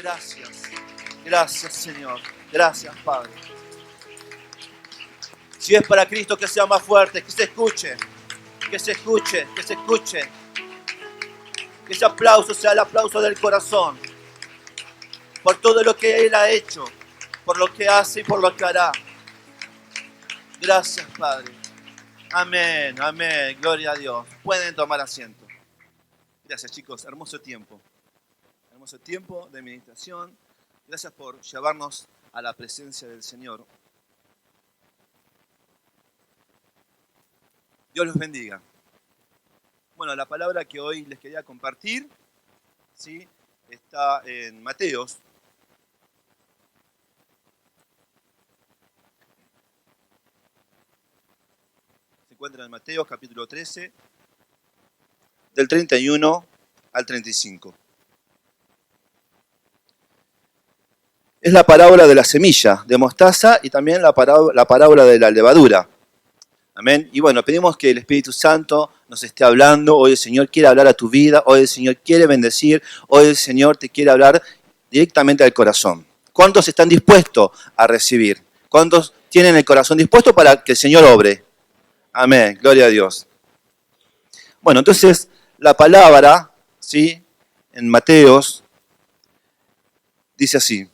Gracias. Gracias, Señor. Gracias, Padre. Si es para Cristo, que sea más fuerte, que se escuche. Que se escuche, que se escuche. Que ese aplauso sea el aplauso del corazón. Por todo lo que Él ha hecho, por lo que hace y por lo que hará. Gracias, Padre. Amén, amén. Gloria a Dios. Pueden tomar asiento. Gracias, chicos. Hermoso tiempo. Hermoso tiempo de meditación. Gracias por llevarnos a la presencia del Señor. Dios los bendiga. Bueno, la palabra que hoy les quería compartir, ¿sí?, está en Mateos. Se encuentra en Mateos capítulo 13, del 31 al 35. Es la parábola de la semilla de mostaza y también la parábola de la levadura. Amén. Y bueno, pedimos que el Espíritu Santo nos esté hablando. Hoy el Señor quiere hablar a tu vida. Hoy el Señor quiere bendecir. Hoy el Señor te quiere hablar directamente al corazón. ¿Cuántos están dispuestos a recibir? ¿Cuántos tienen el corazón dispuesto para que el Señor obre? Amén. Gloria a Dios. Bueno, entonces la palabra, ¿sí?, en Mateos dice así.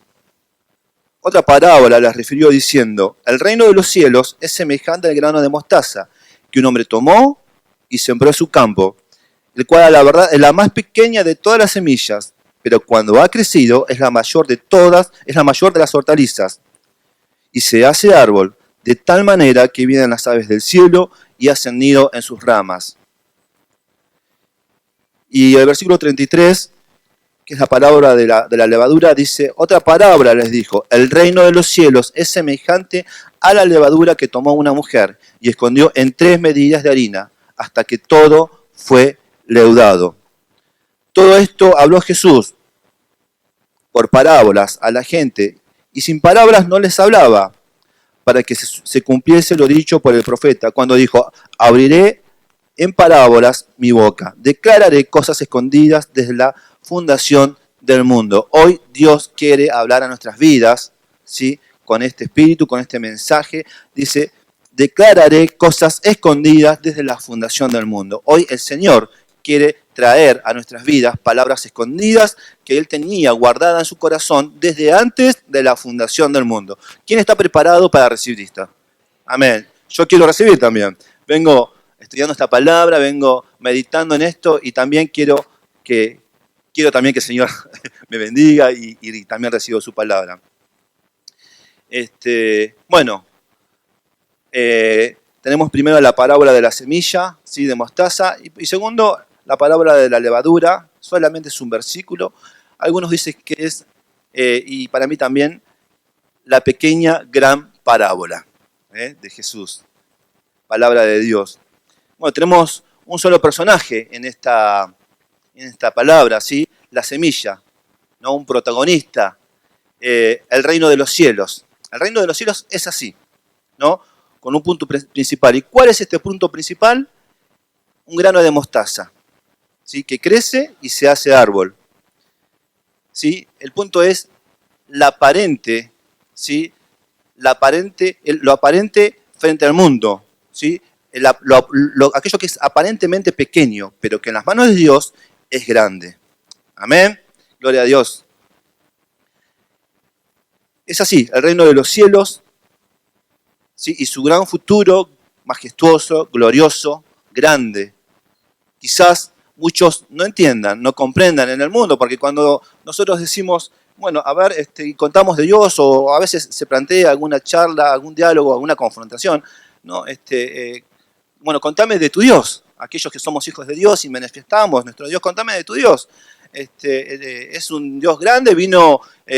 Otra parábola les refirió diciendo, el reino de los cielos es semejante al grano de mostaza, que un hombre tomó y sembró en su campo, el cual a la verdad es la más pequeña de todas las semillas, pero cuando ha crecido es la mayor de todas, es la mayor de las hortalizas, y se hace árbol, de tal manera que vienen las aves del cielo y hacen nido en sus ramas. Y el versículo 33, que es la palabra de la levadura, dice, otra parábola les dijo, el reino de los cielos es semejante a la levadura que tomó una mujer y escondió en 3 medidas de harina, hasta que todo fue leudado. Todo esto habló Jesús por parábolas a la gente, y sin palabras no les hablaba, para que se cumpliese lo dicho por el profeta, cuando dijo, abriré en parábolas mi boca, declararé cosas escondidas desde la fundación del mundo. Hoy Dios quiere hablar a nuestras vidas, ¿sí?, con este espíritu, con este mensaje. Dice, declararé cosas escondidas desde la fundación del mundo. Hoy el Señor quiere traer a nuestras vidas palabras escondidas que Él tenía guardadas en su corazón desde antes de la fundación del mundo. ¿Quién está preparado para recibir esto? Amén. Yo quiero recibir también. Vengo estudiando esta palabra, vengo meditando en esto y también quiero también que el Señor me bendiga y también recibo su palabra. Bueno, tenemos primero la parábola de la semilla, ¿sí?, de mostaza, y segundo, la parábola de la levadura. Solamente es un versículo. Algunos dicen que es, y para mí también, la pequeña gran parábola de Jesús, palabra de Dios. Bueno, tenemos un solo personaje en esta palabra, ¿sí?, la semilla, ¿no?, un protagonista, el reino de los cielos. El reino de los cielos es así, ¿no?, con un punto principal. ¿Y cuál es este punto principal? Un grano de mostaza, ¿sí?, que crece y se hace árbol. ¿Sí? El punto es la aparente, ¿sí?, lo aparente frente al mundo, ¿sí?, aquello que es aparentemente pequeño, pero que en las manos de Dios es grande. Amén. Gloria a Dios. Es así, el reino de los cielos, ¿sí?, y su gran futuro, majestuoso, glorioso, grande. Quizás muchos no entiendan, no comprendan en el mundo, porque cuando nosotros decimos, bueno, a ver, contamos de Dios, o a veces se plantea alguna charla, algún diálogo, alguna confrontación, ¿no? Bueno, contame de tu Dios, aquellos que somos hijos de Dios y manifestamos nuestro Dios, contame de tu Dios. Es un Dios grande,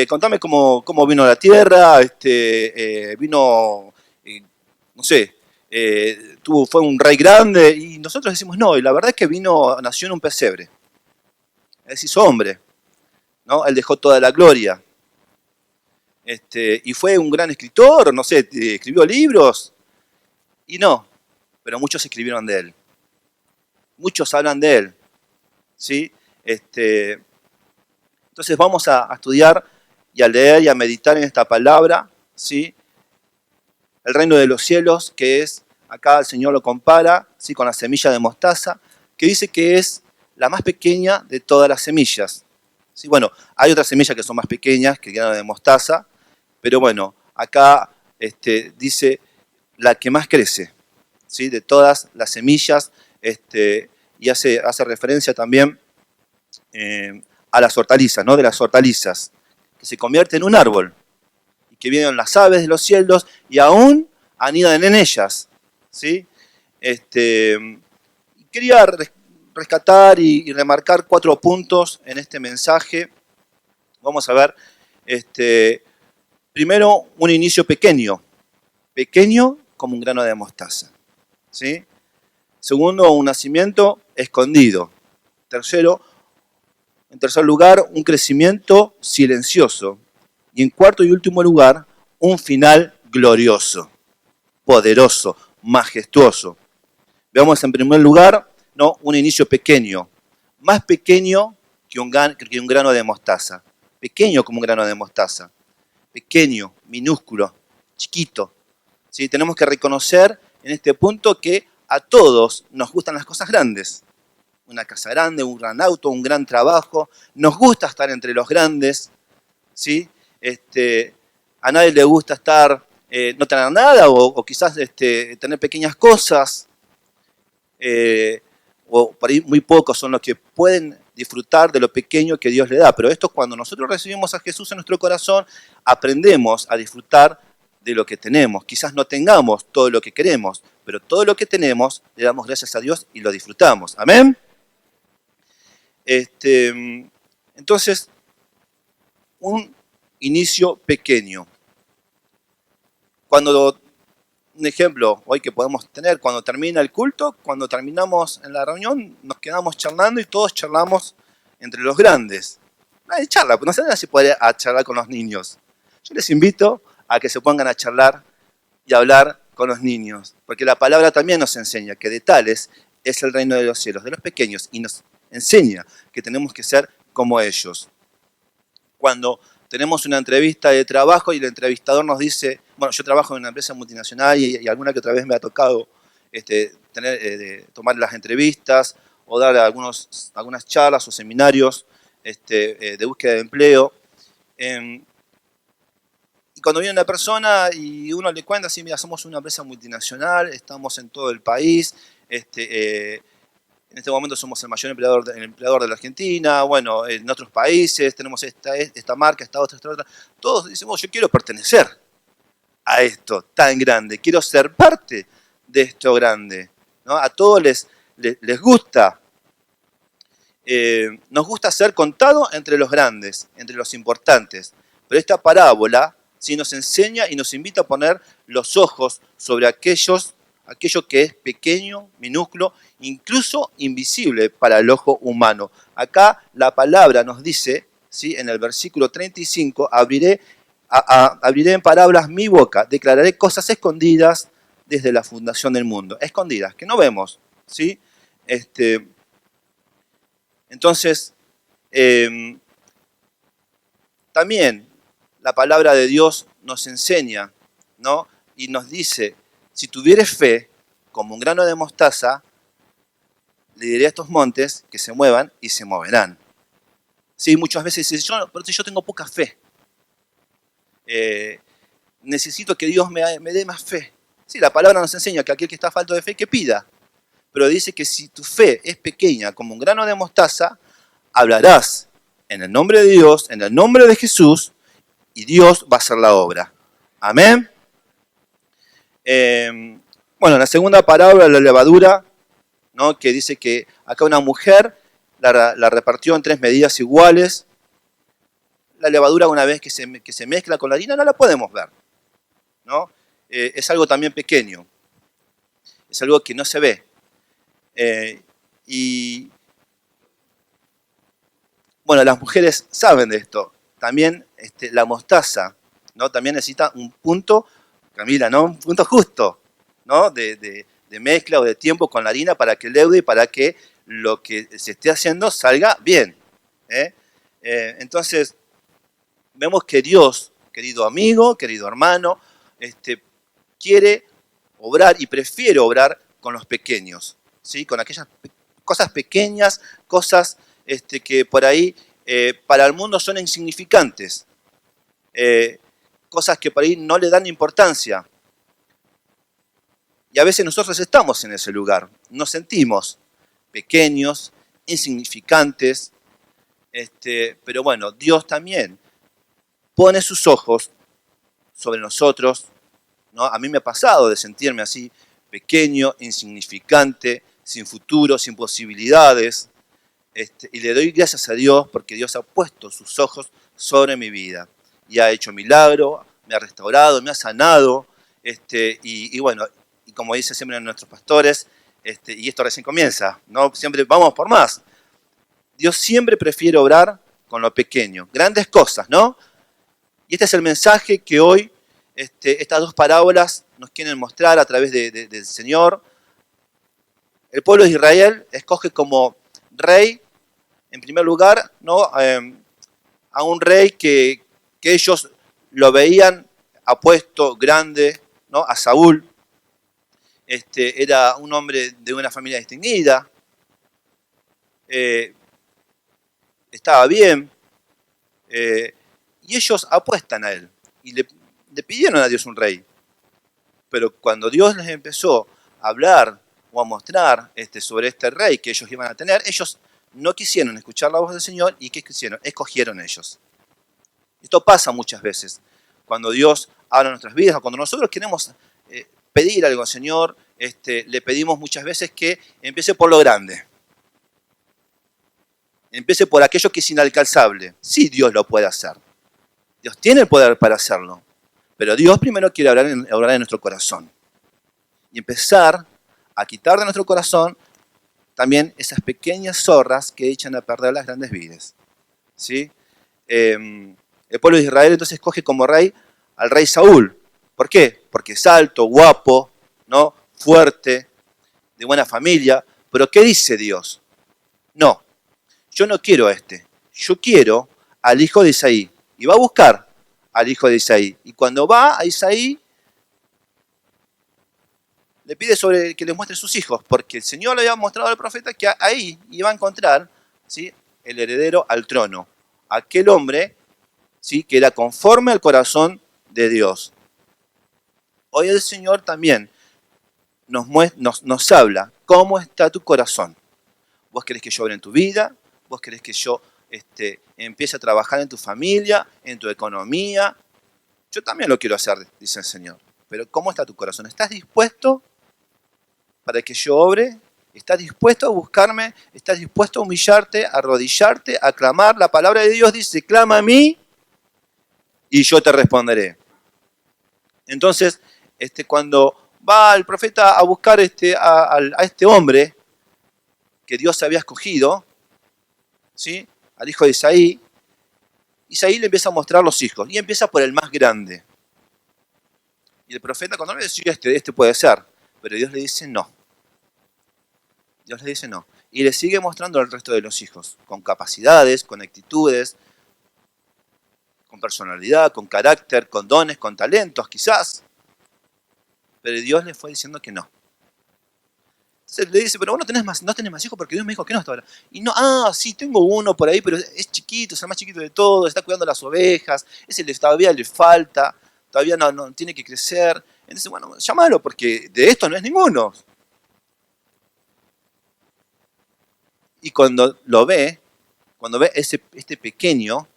contame cómo vino a la tierra, vino, no sé, fue un rey grande, y nosotros decimos no, y la verdad es que nació en un pesebre. Él se hizo hombre, ¿no? Él dejó toda la gloria. Y fue un gran escritor, no sé, escribió libros, y no, pero muchos escribieron de él. Muchos hablan de él, ¿sí? Entonces vamos a estudiar y a leer y a meditar en esta palabra, ¿sí? El reino de los cielos, que es, acá el Señor lo compara, ¿sí? Con la semilla de mostaza, que dice que es la más pequeña de todas las semillas. ¿Sí? Bueno, hay otras semillas que son más pequeñas que el grano de mostaza, pero bueno, acá dice la que más crece, ¿sí? De todas las semillas, y hace referencia también a las hortalizas, ¿no? De las hortalizas, que se convierte en un árbol, y que vienen las aves de los cielos y aún anidan en ellas, ¿sí? Quería rescatar y remarcar 4 puntos en este mensaje. Vamos a ver, primero, un inicio pequeño como un grano de mostaza, ¿sí? Segundo, un nacimiento escondido. Tercero, en tercer lugar, un crecimiento silencioso. Y en cuarto y último lugar, un final glorioso, poderoso, majestuoso. Veamos en primer lugar, ¿no? Un inicio pequeño, más pequeño que un grano de mostaza. Pequeño como un grano de mostaza. Pequeño, minúsculo, chiquito. ¿Sí? Tenemos que reconocer en este punto que a todos nos gustan las cosas grandes. Una casa grande, un gran auto, un gran trabajo. Nos gusta estar entre los grandes, ¿sí? A nadie le gusta estar, no tener nada o quizás tener pequeñas cosas. O por ahí muy pocos son los que pueden disfrutar de lo pequeño que Dios le da. Pero esto, cuando nosotros recibimos a Jesús en nuestro corazón, aprendemos a disfrutar de lo que tenemos. Quizás no tengamos todo lo que queremos, pero todo lo que tenemos le damos gracias a Dios y lo disfrutamos. ¿Amén? Entonces, un inicio pequeño. Un ejemplo hoy que podemos tener, cuando termina el culto, cuando terminamos en la reunión, nos quedamos charlando y todos charlamos entre los grandes. Nadie charla, no sé si puede charlar con los niños. Yo les invito a que se pongan a charlar y a hablar con los niños, porque la palabra también nos enseña que de tales es el reino de los cielos, de los pequeños, y nos enseña que tenemos que ser como ellos. Cuando tenemos una entrevista de trabajo y el entrevistador nos dice, bueno, yo trabajo en una empresa multinacional y alguna que otra vez me ha tocado tomar las entrevistas o dar algunas charlas o seminarios de búsqueda de empleo. Y cuando viene una persona y uno le cuenta, así, mira, somos una empresa multinacional, estamos en todo el país, en este momento somos el mayor empleador de la Argentina, bueno, en otros países tenemos esta marca, esta otra. Todos decimos, yo quiero pertenecer a esto tan grande, quiero ser parte de esto grande, ¿no? A todos les gusta, nos gusta ser contado entre los grandes, entre los importantes. Pero esta parábola sí nos enseña y nos invita a poner los ojos sobre aquello que es pequeño, minúsculo, incluso invisible para el ojo humano. Acá la palabra nos dice, ¿sí? En el versículo 35, abriré en palabras mi boca, declararé cosas escondidas desde la fundación del mundo. Escondidas, que no vemos, ¿sí? Entonces, también la palabra de Dios nos enseña, ¿no? Y nos dice, si tuvieres fe, como un grano de mostaza, le diré a estos montes que se muevan y se moverán. Sí, muchas veces dicen, pero si yo tengo poca fe, necesito que Dios me dé más fe. Sí, la palabra nos enseña que aquel que está falto de fe, que pida. Pero dice que si tu fe es pequeña como un grano de mostaza, hablarás en el nombre de Dios, en el nombre de Jesús, y Dios va a hacer la obra. Amén. Bueno, la segunda parábola, la levadura, ¿no? Que dice que acá una mujer la repartió en 3 medidas iguales. La levadura, una vez que se mezcla con la harina, no la podemos ver, ¿no? Es algo también pequeño, es algo que no se ve. Y bueno, las mujeres saben de esto. También la mostaza, ¿no? También necesita un punto, Camila, ¿no? Un punto justo, ¿no? De mezcla o de tiempo con la harina para que leude y para que lo que se esté haciendo salga bien. Entonces, vemos que Dios, querido amigo, querido hermano, quiere obrar y prefiere obrar con los pequeños, ¿sí? Con aquellas cosas pequeñas, cosas que por ahí para el mundo son insignificantes, cosas que por ahí no le dan importancia. Y a veces nosotros estamos en ese lugar, nos sentimos pequeños, insignificantes, pero bueno, Dios también pone sus ojos sobre nosotros, ¿no? A mí me ha pasado de sentirme así, pequeño, insignificante, sin futuro, sin posibilidades, y le doy gracias a Dios porque Dios ha puesto sus ojos sobre mi vida y ha hecho milagro, me ha restaurado, me ha sanado, y bueno, y como dice siempre nuestros pastores, y esto recién comienza, ¿no? Siempre vamos por más. Dios siempre prefiere obrar con lo pequeño, grandes cosas, ¿no? Y este es el mensaje que hoy estas dos parábolas nos quieren mostrar a través del Señor. El pueblo de Israel escoge como rey, en primer lugar, ¿no? A un rey que ellos lo veían apuesto, grande, ¿no? A Saúl. Era un hombre de una familia distinguida, estaba bien, y ellos apuestan a él y le pidieron a Dios un rey. Pero cuando Dios les empezó a hablar o a mostrar sobre este rey que ellos iban a tener, ellos no quisieron escuchar la voz del Señor. ¿Y qué quisieron? Escogieron ellos. Esto pasa muchas veces. Cuando Dios habla en nuestras vidas, o cuando nosotros queremos pedir algo al Señor, le pedimos muchas veces que empiece por lo grande. Empiece por aquello que es inalcanzable. Sí, Dios lo puede hacer. Dios tiene el poder para hacerlo. Pero Dios primero quiere hablar en nuestro corazón. Y empezar a quitar de nuestro corazón también esas pequeñas zorras que echan a perder las grandes vides. ¿Sí? El pueblo de Israel entonces escoge como rey al rey Saúl. ¿Por qué? Porque es alto, guapo, ¿no? Fuerte, de buena familia. Pero ¿qué dice Dios? No, yo no quiero a este. Yo quiero al hijo de Isaí. Y va a buscar al hijo de Isaí. Y cuando va a Isaí, le pide sobre que le muestre sus hijos, porque el Señor le había mostrado al profeta que ahí iba a encontrar, ¿sí?, el heredero al trono, aquel hombre, ¿sí?, que era conforme al corazón de Dios. Hoy el Señor también nos habla, ¿cómo está tu corazón? ¿Vos querés que yo obre en tu vida? ¿Vos querés que yo empiece a trabajar en tu familia, en tu economía? Yo también lo quiero hacer, dice el Señor. Pero ¿cómo está tu corazón? ¿Estás dispuesto para que yo obre? ¿Estás dispuesto a buscarme? ¿Estás dispuesto a humillarte, a arrodillarte, a clamar? La palabra de Dios dice, clama a mí y yo te responderé. Entonces, cuando va el profeta a buscar a este hombre que Dios había escogido, ¿sí?, al hijo de Isaí, Isaí le empieza a mostrar los hijos y empieza por el más grande. Y el profeta cuando le dice, este puede ser, pero Dios le dice no. Dios le dice no. Y le sigue mostrando al resto de los hijos, con capacidades, con actitudes, con personalidad, con carácter, con dones, con talentos quizás. Pero Dios le fue diciendo que no. Entonces le dice, pero vos no tenés más hijos porque Dios me dijo que no hasta ahora. Y no, sí, tengo uno por ahí, pero es chiquito, es el más chiquito de todos, está cuidando las ovejas, todavía le falta, todavía no tiene que crecer. Entonces, bueno, llámalo porque de esto no es ninguno. Y cuando ve este pequeño,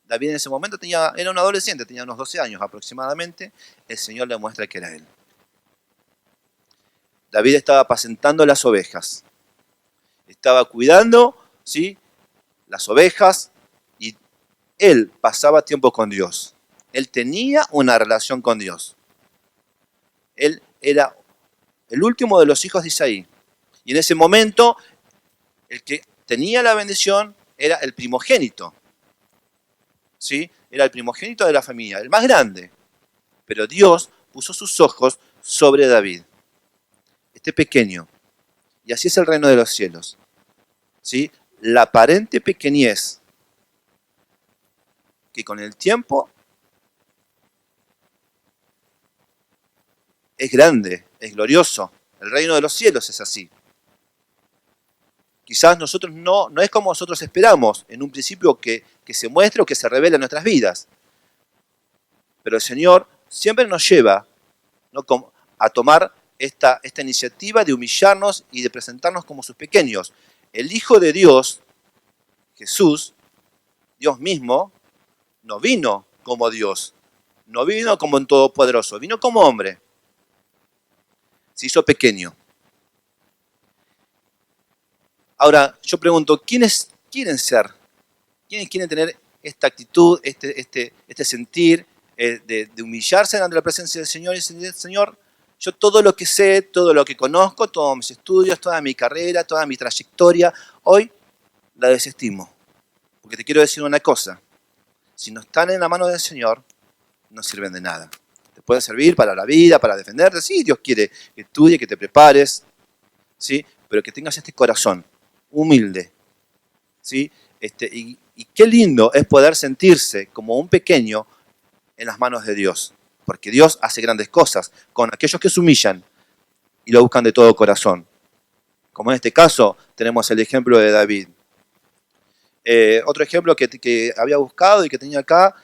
David en ese momento era un adolescente, tenía unos 12 años aproximadamente, el Señor le muestra que era él. David estaba apacentando las ovejas, estaba cuidando, ¿sí?, las ovejas, y él pasaba tiempo con Dios. Él tenía una relación con Dios. Él era el último de los hijos de Isaí. Y en ese momento, el que tenía la bendición era el primogénito. ¿Sí? Era el primogénito de la familia, el más grande. Pero Dios puso sus ojos sobre David, este pequeño. Y así es el reino de los cielos. ¿Sí? La aparente pequeñez que con el tiempo es grande, es glorioso. El reino de los cielos es así. Quizás nosotros no es como nosotros esperamos en un principio que se muestre o que se revele en nuestras vidas. Pero el Señor siempre nos lleva, ¿no?, a tomar esta iniciativa de humillarnos y de presentarnos como sus pequeños. El Hijo de Dios, Jesús, Dios mismo, no vino como Dios, no vino como un todopoderoso, vino como hombre. Se hizo pequeño. Ahora, yo pregunto, ¿quiénes quieren ser? ¿Quiénes quieren tener esta actitud, este sentir de humillarse ante la presencia del Señor y decir, Señor, yo todo lo que sé, todo lo que conozco, todos mis estudios, toda mi carrera, toda mi trayectoria, hoy la desestimo? Porque te quiero decir una cosa, si no están en la mano del Señor, no sirven de nada. Te pueden servir para la vida, para defenderte, sí, Dios quiere que estudie, que te prepares, ¿sí? Pero que tengas este corazón humilde, ¿sí? Y qué lindo es poder sentirse como un pequeño en las manos de Dios, porque Dios hace grandes cosas con aquellos que se humillan y lo buscan de todo corazón. Como en este caso tenemos el ejemplo de David. Otro ejemplo que había buscado y que tenía acá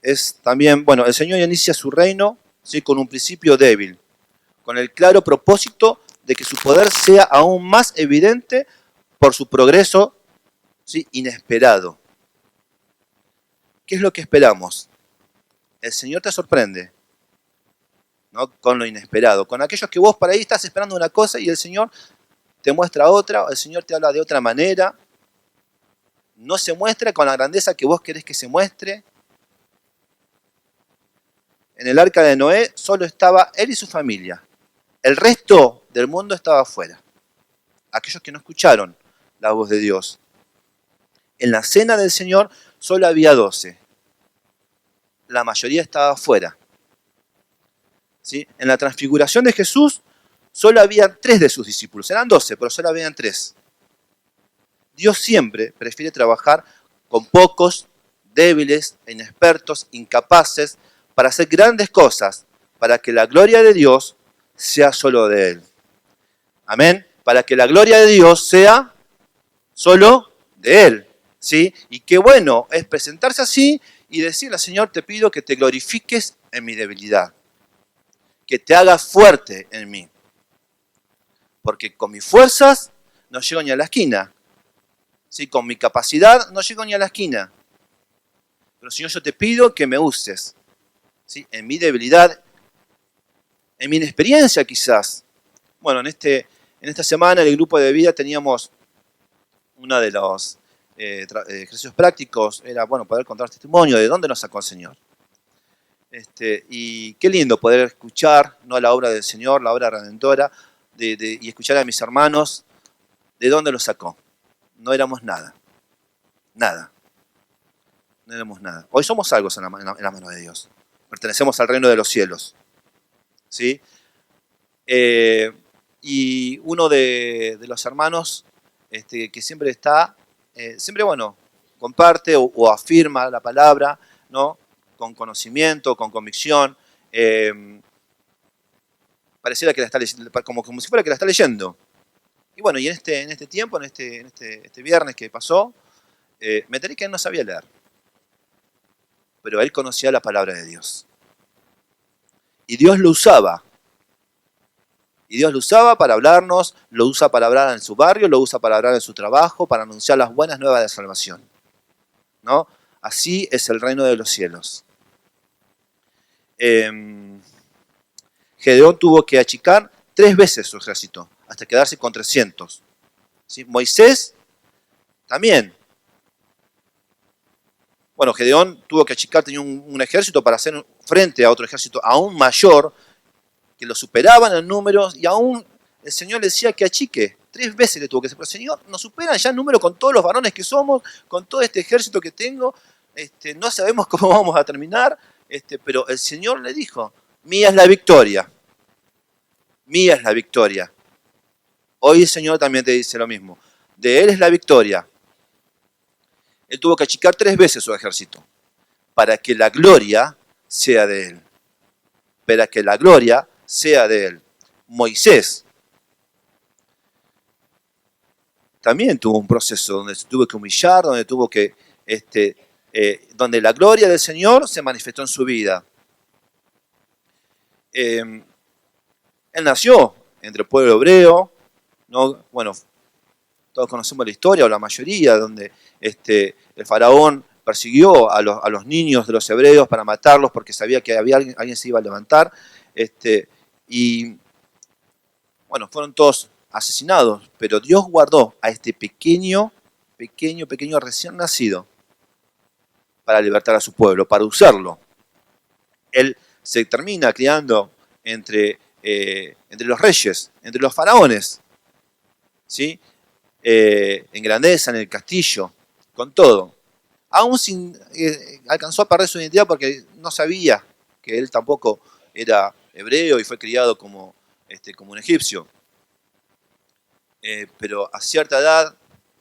es también, bueno, el Señor inicia su reino, ¿sí?, con un principio débil, con el claro propósito de que su poder sea aún más evidente por su progreso, ¿sí?, inesperado. ¿Qué es lo que esperamos? El Señor te sorprende, ¿no?, con lo inesperado, con aquellos que vos para ahí estás esperando una cosa y el Señor te muestra otra, o el Señor te habla de otra manera, no se muestra con la grandeza que vos querés que se muestre. En el arca de Noé solo estaba él y su familia. El resto del mundo estaba afuera. Aquellos que no escucharon la voz de Dios. En la cena del Señor solo había 12. La mayoría estaba afuera. ¿Sí? En la transfiguración de Jesús solo había 3 de sus discípulos. Eran 12, pero solo habían 3. Dios siempre prefiere trabajar con pocos, débiles, inexpertos, incapaces, para hacer grandes cosas, para que la gloria de Dios sea solo de Él. Amén. Para que la gloria de Dios sea solo de Él. ¿Sí? Y qué bueno es presentarse así y decirle, Señor, te pido que te glorifiques en mi debilidad. Que te hagas fuerte en mí. Porque con mis fuerzas no llego ni a la esquina. ¿Sí? Con mi capacidad no llego ni a la esquina. Pero Señor, yo te pido que me uses, ¿sí?, en mi debilidad, en mi inexperiencia quizás. Bueno, en esta semana en el grupo de vida teníamos uno de los ejercicios prácticos, era poder contar testimonio de dónde nos sacó el Señor. Y qué lindo poder escuchar, ¿no?, la obra del Señor, la obra redentora, y escuchar a mis hermanos de dónde los sacó. No éramos nada. Nada. No éramos nada. Hoy somos salvos en la mano de Dios. Pertenecemos al reino de los cielos. ¿Sí? Y uno de los hermanos que siempre está, siempre, comparte o afirma la palabra, ¿no?, con conocimiento, con convicción. Pareciera que la está leyendo, como si fuera que la está leyendo. Y bueno, y en este tiempo, en este viernes que pasó, me enteré que él no sabía leer. Pero él conocía la palabra de Dios. Y Dios lo usaba. Y Dios lo usaba para hablarnos, lo usa para hablar en su barrio, lo usa para hablar en su trabajo, para anunciar las buenas nuevas de salvación. ¿No? Así es el reino de los cielos. Gedeón tuvo que achicar 3 veces su ejército, hasta quedarse con 300. ¿Sí? Moisés también. Bueno, Gedeón tuvo que achicar, tenía un ejército para hacer frente a otro ejército aún mayor, que lo superaban en números, y aún el Señor le decía que achique. 3 veces le tuvo que decir, pero Señor, nos superan ya en número con todos los varones que somos, con todo este ejército que tengo, no sabemos cómo vamos a terminar, pero el Señor le dijo, mía es la victoria. Mía es la victoria. Hoy el Señor también te dice lo mismo. De Él es la victoria. Él tuvo que achicar 3 veces su ejército para que la gloria sea de él. Para que la gloria sea de él. Moisés también tuvo un proceso donde se tuvo que humillar, donde tuvo que, donde la gloria del Señor se manifestó en su vida. Él nació entre el pueblo hebreo, ¿no? Bueno, todos conocemos la historia, o la mayoría, donde el faraón persiguió a los niños de los hebreos para matarlos porque sabía que alguien se iba a levantar. Y bueno, fueron todos asesinados, pero Dios guardó a este pequeño recién nacido para libertar a su pueblo, para usarlo. Él se termina criando entre los reyes, entre los faraones, ¿sí? En grandeza, en el castillo, con todo. Aún alcanzó a perder su identidad porque no sabía que él tampoco era hebreo y fue criado como un egipcio. Pero a cierta edad,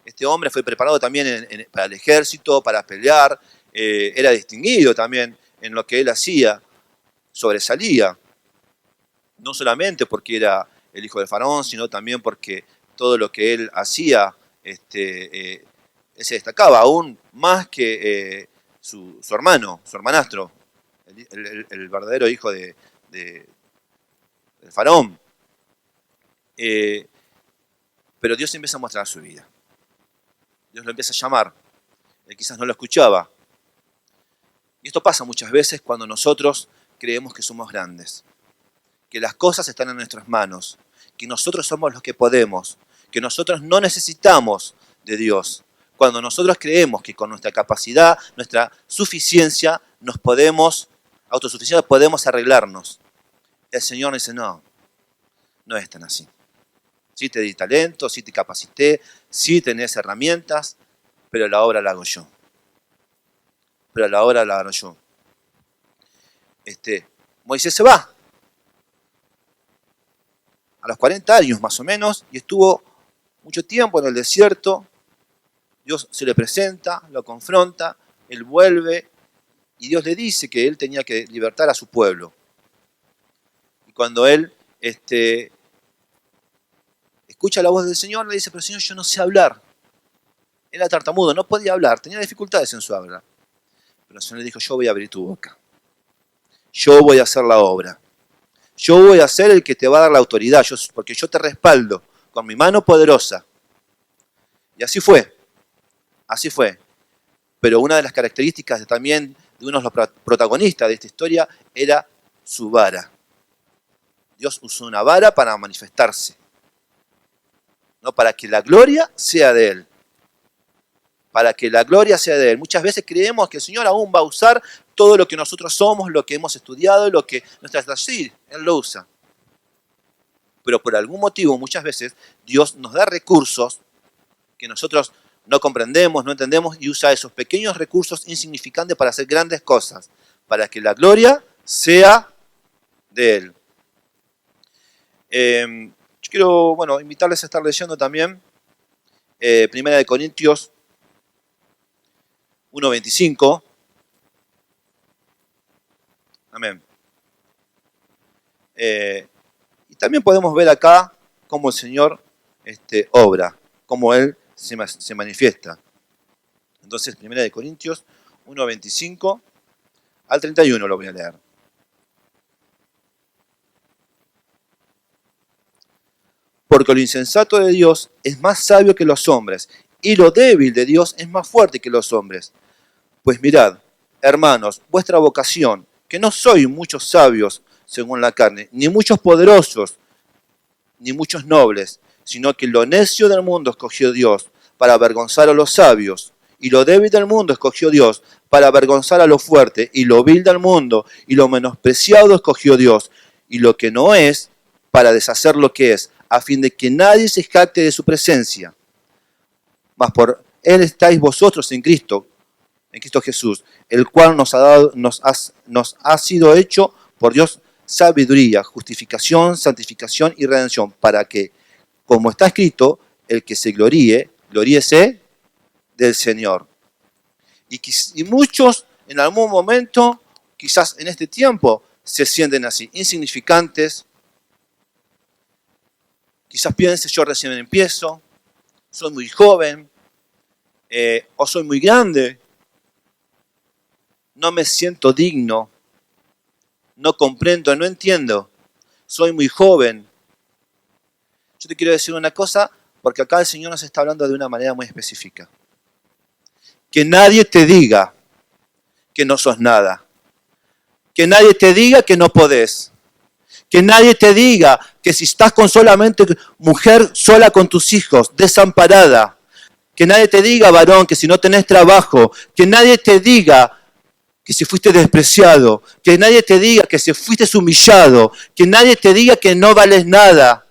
este hombre fue preparado también para el ejército, para pelear, era distinguido también en lo que él hacía, sobresalía, no solamente porque era el hijo del faraón, sino también porque todo lo que él hacía él se destacaba aún más que su hermano, su hermanastro, el verdadero hijo del faraón. Pero Dios empieza a mostrar su vida. Dios lo empieza a llamar. Él quizás no lo escuchaba. Y esto pasa muchas veces cuando nosotros creemos que somos grandes, que las cosas están en nuestras manos, que nosotros somos los que podemos, que nosotros no necesitamos de Dios. Cuando nosotros creemos que con nuestra capacidad, nuestra suficiencia, autosuficiencia, podemos arreglarnos. El Señor dice, no es tan así. Sí te di talento, sí te capacité, sí tenés herramientas, pero la obra la hago yo. Moisés se va a los 40 años más o menos y estuvo mucho tiempo en el desierto. Dios se le presenta, lo confronta, él vuelve y Dios le dice que él tenía que libertar a su pueblo. Y cuando él escucha la voz del Señor, le dice, pero Señor, yo no sé hablar. Era tartamudo, no podía hablar, tenía dificultades en su habla. Pero el Señor le dijo, yo voy a abrir tu boca. Yo voy a hacer la obra. Yo voy a ser el que te va a dar la autoridad, porque yo te respaldo con mi mano poderosa. Y así fue. Pero una de las características también de uno de los protagonistas de esta historia era su vara. Dios usó una vara para manifestarse, ¿no? Para que la gloria sea de Él. Muchas veces creemos que el Señor aún va a usar todo lo que nosotros somos, lo que hemos estudiado, lo que sí, Él lo usa. Pero por algún motivo, muchas veces, Dios nos da recursos que nosotros no comprendemos, no entendemos, y usa esos pequeños recursos insignificantes para hacer grandes cosas, para que la gloria sea de Él. Yo quiero, invitarles a estar leyendo también Primera de Corintios 1:25. Amén. Y también podemos ver acá cómo el Señor obra, cómo Él se manifiesta. Entonces, 1 Corintios 1:25 al 31 lo voy a leer. Porque lo insensato de Dios es más sabio que los hombres, y lo débil de Dios es más fuerte que los hombres. Pues mirad, hermanos, vuestra vocación, que no sois muchos sabios según la carne, ni muchos poderosos, ni muchos nobles, sino que lo necio del mundo escogió Dios para avergonzar a los sabios, y lo débil del mundo escogió Dios para avergonzar a lo fuerte, y lo vil del mundo y lo menospreciado escogió Dios, y lo que no es, para deshacer lo que es, a fin de que nadie se jacte de su presencia. Mas por Él estáis vosotros en Cristo Jesús, el cual nos ha sido hecho por Dios sabiduría, justificación, santificación y redención, para que, como está escrito, el que se gloríe, gloríese del Señor. Y muchos en algún momento, quizás en este tiempo, se sienten así, insignificantes. Quizás piensen, yo recién empiezo, soy muy joven, o soy muy grande, no me siento digno, no comprendo, no entiendo, soy muy joven. Yo te quiero decir una cosa, porque acá el Señor nos está hablando de una manera muy específica. Que nadie te diga que no sos nada. Que nadie te diga que no podés. Que nadie te diga que si estás con solamente mujer sola con tus hijos, desamparada. Que nadie te diga, varón, que si no tenés trabajo. Que nadie te diga que si fuiste despreciado. Que nadie te diga que si fuiste humillado. Que nadie te diga que no vales nada.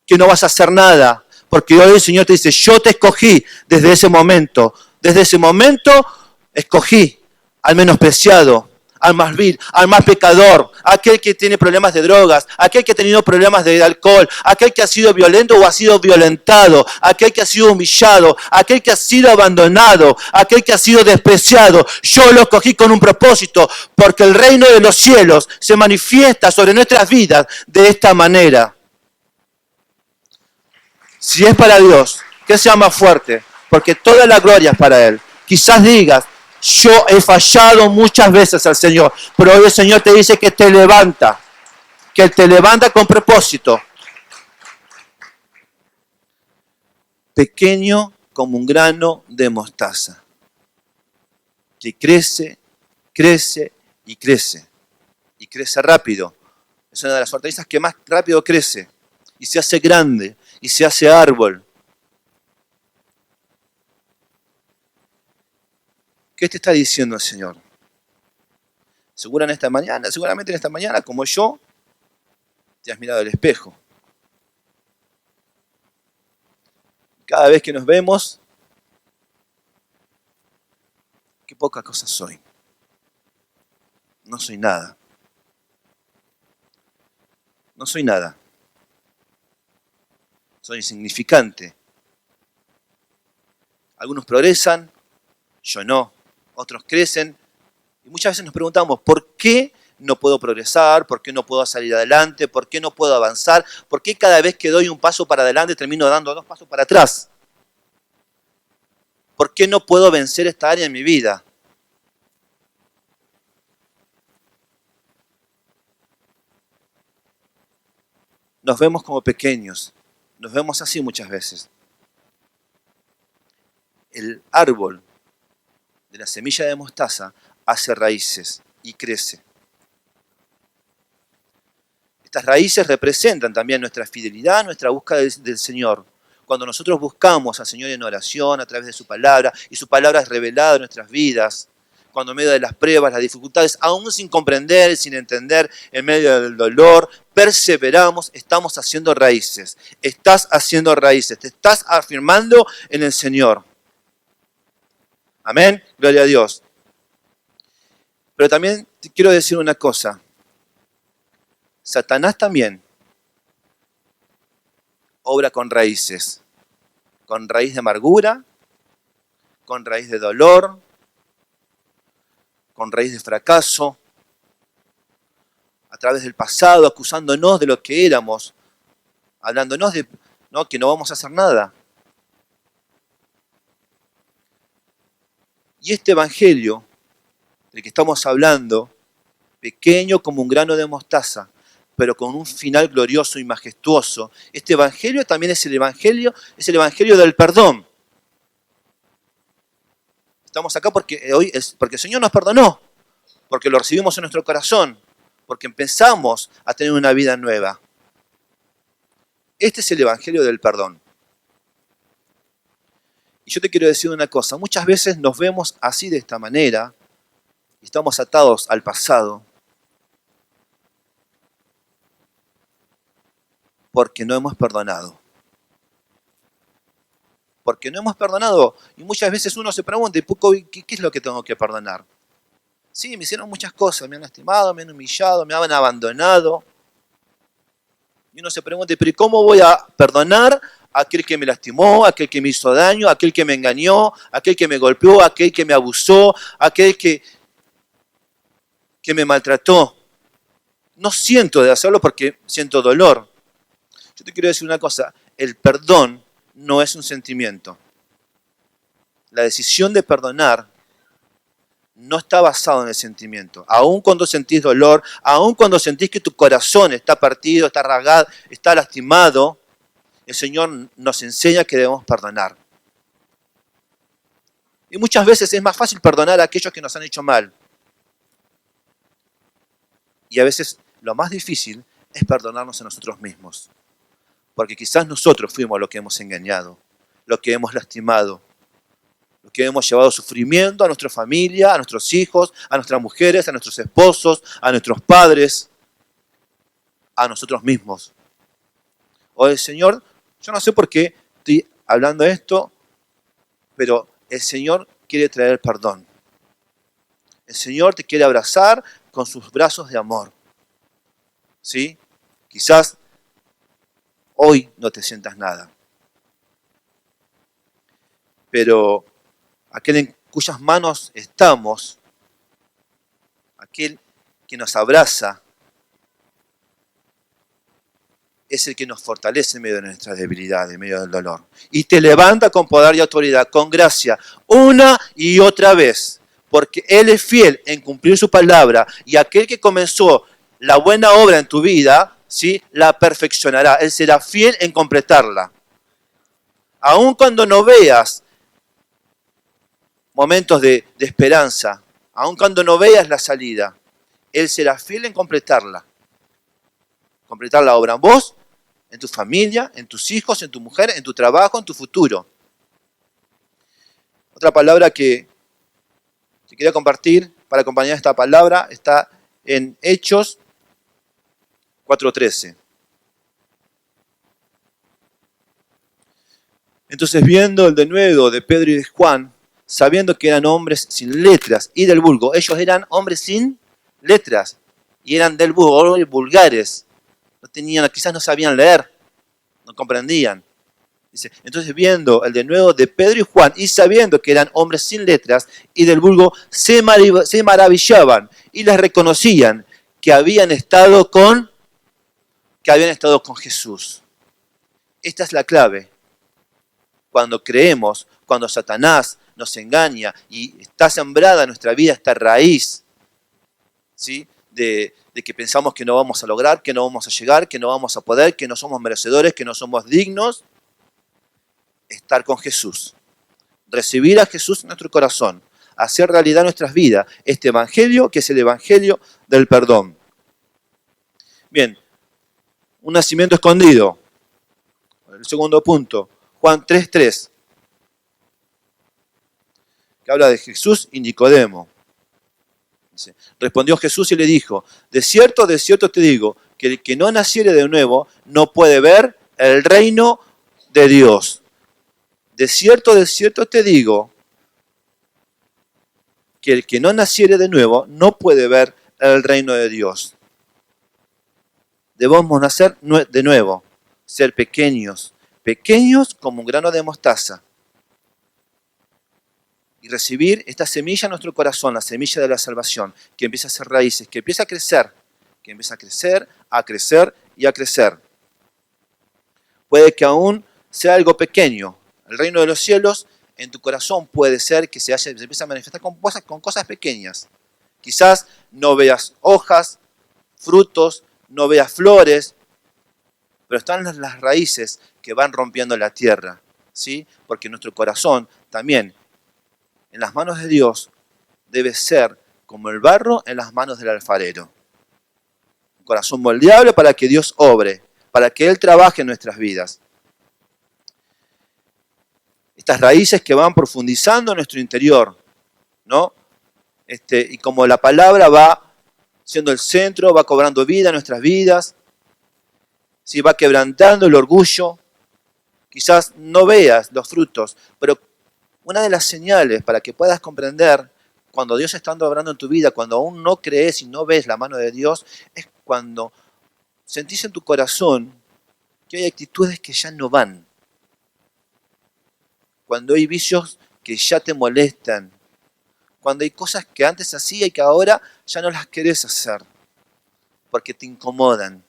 Que no vas a hacer nada. Porque hoy el Señor te dice, yo te escogí desde ese momento. Desde ese momento escogí al menospreciado, al más vil, al más pecador, aquel que tiene problemas de drogas, aquel que ha tenido problemas de alcohol, aquel que ha sido violento o ha sido violentado, aquel que ha sido humillado, aquel que ha sido abandonado, aquel que ha sido despreciado. Yo lo escogí con un propósito, porque el reino de los cielos se manifiesta sobre nuestras vidas de esta manera. Si es para Dios, que sea más fuerte, porque toda la gloria es para Él. Quizás digas, yo he fallado muchas veces al Señor, pero hoy el Señor te dice que te levanta, que te levanta con propósito. Pequeño como un grano de mostaza, que crece, crece y crece, y crece rápido. Es una de las hortalizas que más rápido crece, y se hace grande, y se hace árbol. ¿Qué te está diciendo el Señor? Seguramente en esta mañana, como yo, te has mirado al espejo. Cada vez que nos vemos, qué poca cosa soy. No soy nada. No soy nada. Soy insignificante. Algunos progresan, yo no. Otros crecen. Y muchas veces nos preguntamos, ¿por qué no puedo progresar? ¿Por qué no puedo salir adelante? ¿Por qué no puedo avanzar? ¿Por qué cada vez que doy un paso para adelante termino dando 2 pasos para atrás? ¿Por qué no puedo vencer esta área en mi vida? Nos vemos como pequeños. Nos vemos así muchas veces. El árbol de la semilla de mostaza hace raíces y crece. Estas raíces representan también nuestra fidelidad, nuestra búsqueda del Señor. Cuando nosotros buscamos al Señor en oración a través de su palabra, y su palabra es revelada en nuestras vidas, cuando en medio de las pruebas, las dificultades, aún sin comprender, sin entender, en medio del dolor, perseveramos, estamos haciendo raíces. Estás haciendo raíces, te estás afirmando en el Señor. Amén, gloria a Dios. Pero también te quiero decir una cosa. Satanás también obra con raíces. Con raíz de amargura, con raíz de dolor, con raíz de fracaso, a través del pasado, acusándonos de lo que éramos, hablándonos de que no vamos a hacer nada. Y este evangelio del que estamos hablando, pequeño como un grano de mostaza, pero con un final glorioso y majestuoso, este evangelio también es el evangelio del perdón. Estamos acá porque el Señor nos perdonó, porque lo recibimos en nuestro corazón, porque empezamos a tener una vida nueva. Este es el evangelio del perdón. Y yo te quiero decir una cosa, muchas veces nos vemos así de esta manera, y estamos atados al pasado, porque no hemos perdonado. Porque no hemos perdonado, y muchas veces uno se pregunta, ¿qué es lo que tengo que perdonar? Sí, me hicieron muchas cosas, me han lastimado, me han humillado, me han abandonado. Y uno se pregunta, ¿pero cómo voy a perdonar aquel que me lastimó, aquel que me hizo daño, aquel que me engañó, aquel que me golpeó, aquel que me abusó, aquel que me maltrató. No siento de hacerlo porque siento dolor. Yo te quiero decir una cosa, el perdón no es un sentimiento. La decisión de perdonar no está basado en el sentimiento. Aun cuando sentís dolor, aun cuando sentís que tu corazón está partido, está rasgado, está lastimado, el Señor nos enseña que debemos perdonar. Y muchas veces es más fácil perdonar a aquellos que nos han hecho mal. Y a veces lo más difícil es perdonarnos a nosotros mismos. Porque quizás nosotros fuimos los que hemos engañado, los que hemos lastimado, los que hemos llevado sufrimiento a nuestra familia, a nuestros hijos, a nuestras mujeres, a nuestros esposos, a nuestros padres, a nosotros mismos. O el Señor, yo no sé por qué estoy hablando de esto, pero el Señor quiere traer perdón. El Señor te quiere abrazar con sus brazos de amor. ¿Sí? Quizás hoy no te sientas nada. Pero aquel en cuyas manos estamos, aquel que nos abraza, es el que nos fortalece en medio de nuestra debilidad, en medio del dolor. Y te levanta con poder y autoridad, con gracia, una y otra vez. Porque Él es fiel en cumplir su palabra. Y aquel que comenzó la buena obra en tu vida, ¿sí?, la perfeccionará. Él será fiel en completarla. Aun cuando no veas momentos de esperanza, aun cuando no veas la salida, Él será fiel en completarla. Completar la obra en vos, en tu familia, en tus hijos, en tu mujer, en tu trabajo, en tu futuro. Otra palabra que quería compartir para acompañar esta palabra está en Hechos 4:13. Entonces, viendo el denuedo de Pedro y de Juan, sabiendo que eran hombres sin letras y del vulgo, ellos eran hombres sin letras y eran del vulgo, vulgares. No tenían, quizás no sabían leer, no comprendían. Dice, entonces viendo el denuedo de Pedro y Juan y sabiendo que eran hombres sin letras y del vulgo, se maravillaban y les reconocían que habían estado con Jesús. Esta es la clave. Cuando creemos, cuando Satanás nos engaña y está sembrada en nuestra vida esta raíz, ¿sí?, de que pensamos que no vamos a lograr, que no vamos a llegar, que no vamos a poder, que no somos merecedores, que no somos dignos, estar con Jesús. Recibir a Jesús en nuestro corazón. Hacer realidad en nuestras vidas este evangelio que es el evangelio del perdón. Bien, un nacimiento escondido. El segundo punto, Juan 3:3, que habla de Jesús y Nicodemo. Dice, respondió Jesús y le dijo, de cierto te digo, que el que no naciere de nuevo no puede ver el reino de Dios. De cierto te digo, que el que no naciere de nuevo no puede ver el reino de Dios. Debemos nacer de nuevo, ser pequeños como un grano de mostaza. Y recibir esta semilla en nuestro corazón, la semilla de la salvación, que empieza a hacer raíces, que empieza a crecer, a crecer. Puede que aún sea algo pequeño. El reino de los cielos en tu corazón puede ser que se empiece a manifestar con cosas pequeñas. Quizás no veas hojas, frutos, no veas flores, pero están las raíces que van rompiendo la tierra, ¿sí? Porque nuestro corazón también, en las manos de Dios, debe ser como el barro en las manos del alfarero. Un corazón moldeable para que Dios obre, para que Él trabaje en nuestras vidas. Estas raíces que van profundizando en nuestro interior, ¿no? Y como la palabra va siendo el centro, va cobrando vida en nuestras vidas, ¿sí?, va quebrantando el orgullo. Quizás no veas los frutos, pero una de las señales para que puedas comprender cuando Dios está obrando en tu vida, cuando aún no crees y no ves la mano de Dios, es cuando sentís en tu corazón que hay actitudes que ya no van. cuando hay vicios que ya te molestan, cuando hay cosas que antes hacías y que ahora ya no las querés hacer, porque te incomodan.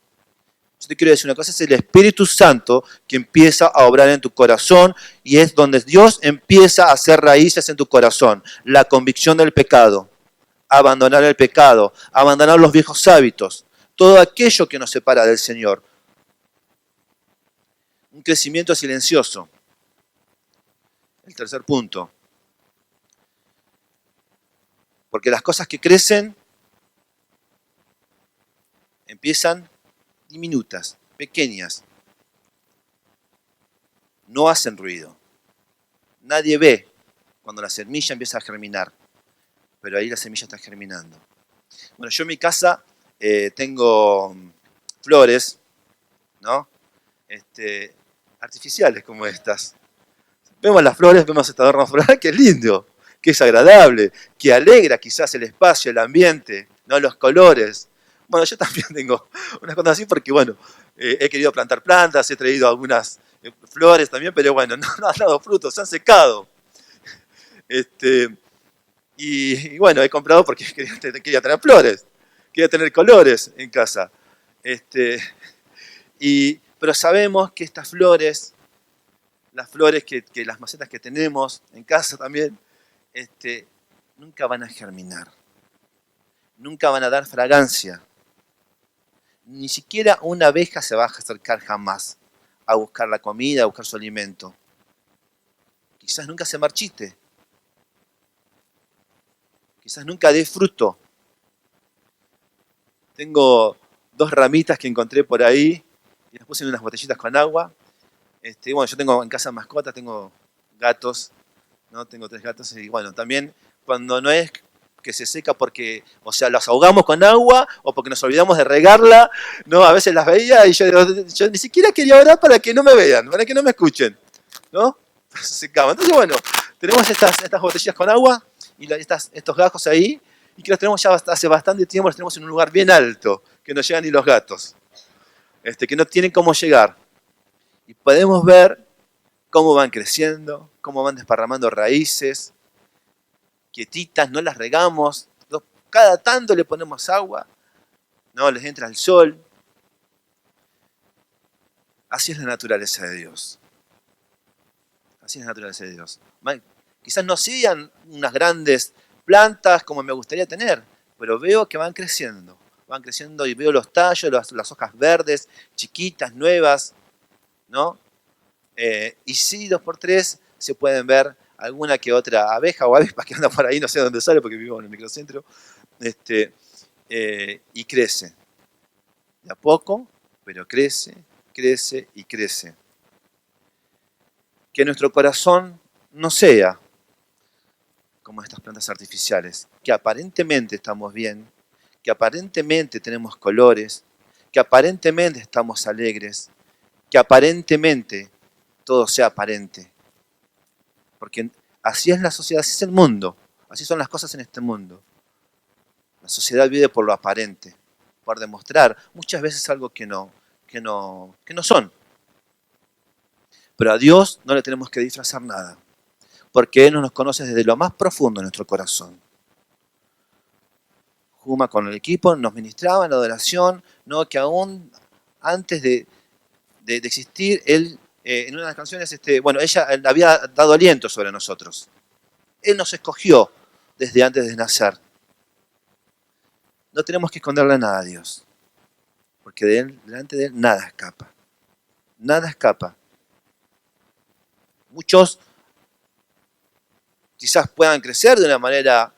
Yo te quiero decir una cosa, es el Espíritu Santo que empieza a obrar en tu corazón y es donde Dios empieza a hacer raíces en tu corazón. La convicción del pecado, abandonar el pecado, abandonar los viejos hábitos, todo aquello que nos separa del Señor. Un crecimiento silencioso. El tercer punto. Porque las cosas que crecen empiezan diminutas, pequeñas. No hacen ruido. Nadie ve cuando la semilla empieza a germinar, pero ahí la semilla está germinando. Bueno, yo en mi casa tengo flores, ¿no? Artificiales como estas. Vemos las flores, vemos este adorno floral, que es lindo, que es agradable, que alegra quizás el espacio, el ambiente, ¿no? Los colores. Bueno, yo también tengo unas cosas así porque, bueno, he querido plantar plantas, he traído algunas flores también, pero bueno, no han dado frutos, se han secado. Y bueno, he comprado porque quería tener flores, quería tener colores en casa. Pero sabemos que estas flores, las flores que las macetas que tenemos en casa también, nunca van a germinar, nunca van a dar fragancia. Ni siquiera una abeja se va a acercar jamás a buscar la comida, a buscar su alimento. Quizás nunca se marchite, quizás nunca dé fruto. Tengo 2 ramitas que encontré por ahí y las puse en unas botellitas con agua. Bueno, yo tengo en casa mascotas, tengo gatos, ¿no? Tengo 3 gatos y bueno, también cuando no es que se seca porque, o sea, las ahogamos con agua o porque nos olvidamos de regarla, ¿no? A veces las veía y yo ni siquiera quería orar para que no me vean, para que no me escuchen, ¿no? Se secaba. Entonces, bueno, tenemos estas botellas con agua y estos gajos ahí y que los tenemos ya hace bastante tiempo, los tenemos en un lugar bien alto, que no llegan ni los gatos, que no tienen cómo llegar. Y podemos ver cómo van creciendo, cómo van desparramando raíces, quietitas, no las regamos, cada tanto le ponemos agua, no les entra el sol. Así es la naturaleza de Dios. Así es la naturaleza de Dios. Quizás no sean unas grandes plantas como me gustaría tener, pero veo que van creciendo y veo los tallos, las hojas verdes, chiquitas, nuevas, ¿no? Y sí, 2x3 se pueden ver alguna que otra abeja o avispa que anda por ahí, no sé dónde sale porque vivo en el microcentro, y crece. De a poco, pero crece, crece y crece. Que nuestro corazón no sea como estas plantas artificiales, que aparentemente estamos bien, que aparentemente tenemos colores, que aparentemente estamos alegres, que aparentemente todo sea aparente. Porque así es la sociedad, así es el mundo, así son las cosas en este mundo. La sociedad vive por lo aparente, por demostrar muchas veces algo que no son. Pero a Dios no le tenemos que disfrazar nada, porque Él nos conoce desde lo más profundo de nuestro corazón. Juma con el equipo nos ministraba en la adoración, ¿no? Que aún antes de existir, Él, en una de las canciones, ella había dado aliento sobre nosotros. Él nos escogió desde antes de nacer. No tenemos que esconderle nada a Dios, porque delante de Él nada escapa. Nada escapa. Muchos quizás puedan crecer de una manera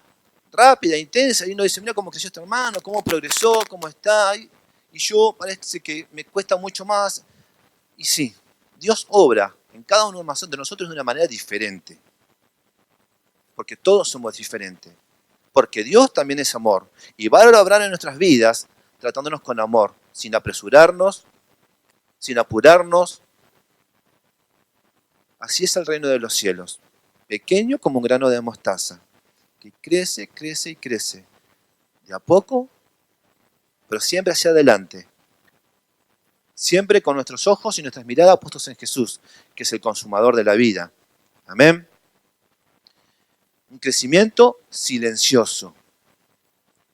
rápida, intensa, y uno dice, mira cómo creció este hermano, cómo progresó, cómo está, y yo parece que me cuesta mucho más. Y sí, Dios obra en cada uno de nosotros de una manera diferente, porque todos somos diferentes, porque Dios también es amor, y va a obrar en nuestras vidas tratándonos con amor, sin apresurarnos, sin apurarnos. Así es el reino de los cielos, pequeño como un grano de mostaza, que crece, crece y crece, de a poco, pero siempre hacia adelante, siempre con nuestros ojos y nuestras miradas puestos en Jesús, que es el consumador de la vida, Amén. Un crecimiento silencioso.